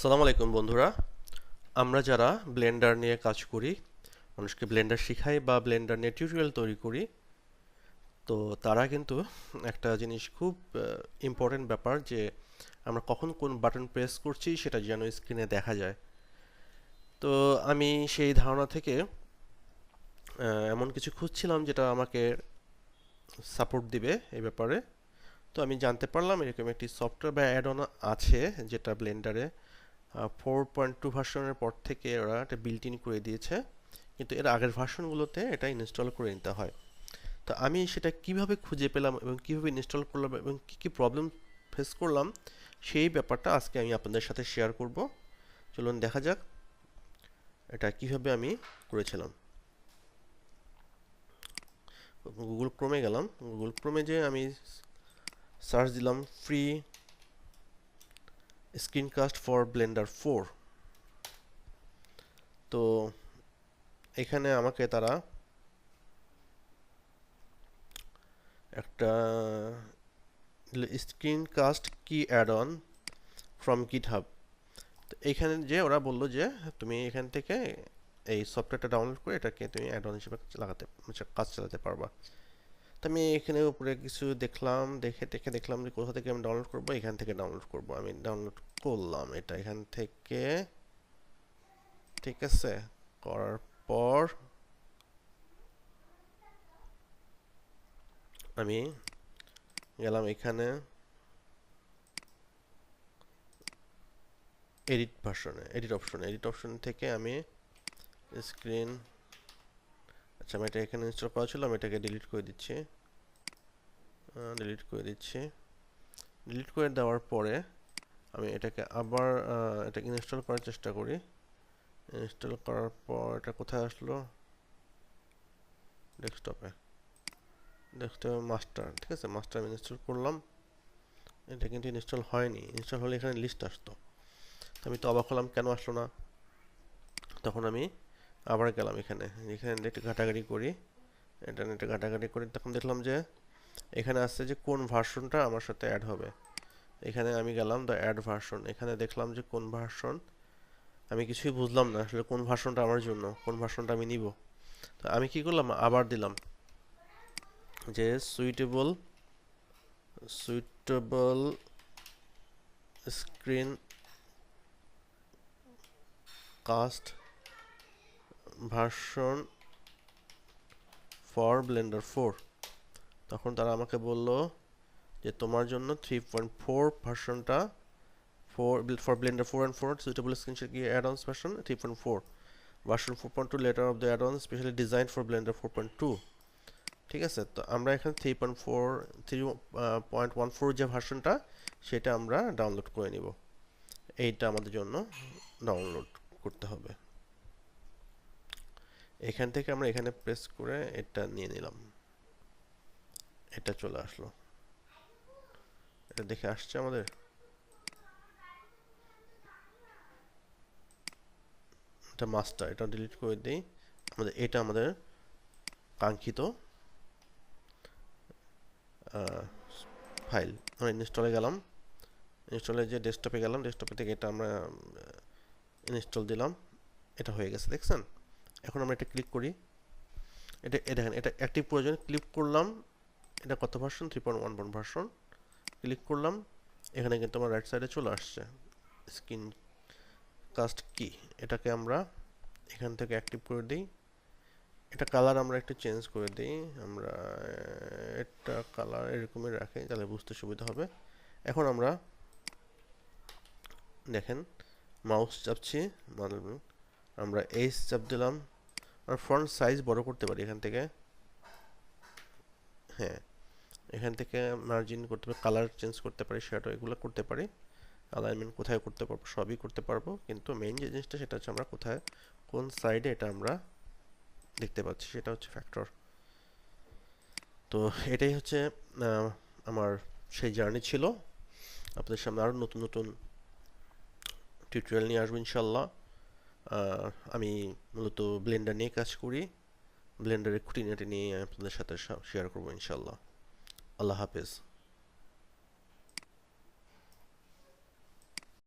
আসসালামু আলাইকুম বন্ধুরা। আমরা যারা ব্লেন্ডার নিয়ে কাজ করি, মানুষকে ব্লেন্ডার শিখাই বা ব্লেন্ডার নিয়ে টিউটোরিয়াল তৈরি করি, তো তারা কিন্তু একটা জিনিস খুব ইম্পর্টেন্ট ব্যাপার যে আমরা কখন কোন বাটন প্রেস করছি সেটা যেন স্ক্রিনে দেখা যায়। তো আমি সেই ধারণা থেকে এমন কিছু খুঁজছিলাম যেটা আমাকে সাপোর্ট দিবে এই ব্যাপারে। তো আমি জানতে পারলাম এরকম একটি সফটওয়্যার বা অ্যাড অন আছে যেটা ব্লেন্ডারে 4.2 ভার্সনের পর থেকে ওরা এটা বিল্ট ইন করে দিয়েছে, কিন্তু এর আগের ভার্সনগুলোতে এটা ইনস্টল করে নিতে হয়। তো আমি সেটা কিভাবে খুঁজে পেলাম এবং কিভাবে ইনস্টল করলাম এবং কি কি প্রবলেম ফেস করলাম সেই ব্যাপারটা আজকে আমি আপনাদের সাথে শেয়ার করব। চলুন দেখা যাক এটা কিভাবে আমি করেছিলাম। গুগল ক্রোমে গেলাম। গুগল ক্রোমে যে আমি সার্চ দিলাম ফ্রি স্ক্রিনকাস্ট ফর ব্লেন্ডার 4। তো এখানে আমাকে তারা একটা স্ক্রিনকাস্ট কি অ্যাড অন ফ্রম গিটহাব, তো এইখানে যে ওরা বললো যে তুমি এখান থেকে এই সফটওয়্যারটা ডাউনলোড করে এটাকে তুমি অ্যাড অন হিসেবে কাজ চালাতে পারবা। তো আমি এখানে উপরে কিছু দেখলাম, দেখে দেখে দেখলাম যে কোথা থেকে আমি ডাউনলোড করবো। এখান থেকে ডাউনলোড করব। আমি ডাউনলোড করলাম এটা এখান থেকে। ঠিক আছে, করার পর আমি গেলাম এখানে এডিট অপশন থেকে আমি স্ক্রিন, আচ্ছা আমি এটা এখানে ইনস্টল করা ছিল, আমি এটাকে ডিলিট করে দিচ্ছি। ডিলিট করে দেওয়ার পরে আমি এটাকে আবার এটাকে ইনস্টল করার চেষ্টা করি। ইনস্টল করার পর এটা কোথায় আসলো? ডেস্কটপে মাস্টার। ঠিক আছে, মাস্টার আমি ইনস্টল করলাম। এটা কিন্তু ইনস্টল হয়নি। ইনস্টল হলে এখানে লিস্ট আসতো। তো আমি তো অবাক হলাম কেন আসলো না। তখন আমি আবার গেলাম এখানে এখানে একটু ঘাটাঘাটি করি, এটা ঘাটাঘাটি করি। তখন দেখলাম যে এখানে আসছে যে কোন ভার্সনটা আমার সাথে অ্যাড হবে। এখানে আমি গেলাম দ্য অ্যাড ভার্সন, এখানে দেখলাম যে কোন ভার্সন। আমি কিছুই বুঝলাম না আসলে কোন ভার্সনটা আমার জন্য, কোন ভার্সনটা আমি নিব। তো আমি কি করলাম, আবার দিলাম যে suitable screen cast version for Blender 4। তখন তারা আমাকে বলল যে তোমার জন্য 3.4 ভার্সনটা for Blender 4 and 4 suitable screen add-ons version 3.4 version 4.2 later of the add-on specially designed for Blender 4.2। ঠিক আছে, তো আমরা এখানে 3.14 যে ভার্সনটা সেটা আমরা ডাউনলোড করে নিব। এইটা আমাদের জন্য ডাউনলোড করতে হবে। এখান থেকে আমরা এখানে প্রেস করে এটা নিয়ে নিলাম। এটা চলে আসলো, এটা দেখে আসছে আমাদের। এটা মাস্টার, এটা ডিলিট করে দিই। এটা আমাদের কাঙ্ক্ষিত ফাইল। আমরা ইনস্টলে গেলাম, ইনস্টলে যে ডেস্কটপে গেলাম, ডেস্কটপে থেকে এটা আমরা ইনস্টল দিলাম। এটা হয়ে গেছে, দেখছেন। এখন আমরা এটা ক্লিক করি। এটা দেখেন, এটা অ্যাক্টিভ প্রয়োজন। ক্লিক করলাম, এটা কত ভার্সন? 3.11 ভার্সন। ক্লিক করলাম, এখানে কিন্তু আমার রাইট সাইডে চলে আসছে স্ক্রিন কাস্ট কি। এটাকে আমরা এখান থেকে অ্যাক্টিভ করে দিই। এটা কালার আমরা একটু চেঞ্জ করে দিই। আমরা এটা কালার এরকমই রাখি, তাহলে বুঝতে সুবিধা হবে। এখন আমরা দেখেন মাউস চাপছি, আমরা এইচ চাপ দিলাম। আর ফন্ট সাইজ বড় করতে পারি এখান থেকে। হ্যাঁ, এখান থেকে মার্জিন করতে পারি, কালার চেঞ্জ করতে পারি, শ্যাডো এগুলো করতে পারি। অ্যালাইনমেন্ট কোথায় করতে পারবো, সবই করতে পারবো। কিন্তু মেইন যে জিনিসটা সেটা হচ্ছে আমরা কোথায়, কোন সাইডে এটা আমরা দেখতে পাচ্ছি, সেটা হচ্ছে ফ্যাক্টর। তো এটাই হচ্ছে আমার সেই জার্নি ছিল। আপনাদের সামনে আরও নতুন নতুন টিউটোরিয়াল নিয়ে আসবো ইনশাল্লাহ। আমি মূলত ব্লেন্ডার নিয়ে কাজ করি, ব্লেন্ডারের খুঁটিনাটি নিয়ে আপনাদের সাথে শেয়ার করবো ইনশাল্লাহ। আল্লাহ হাফেজ।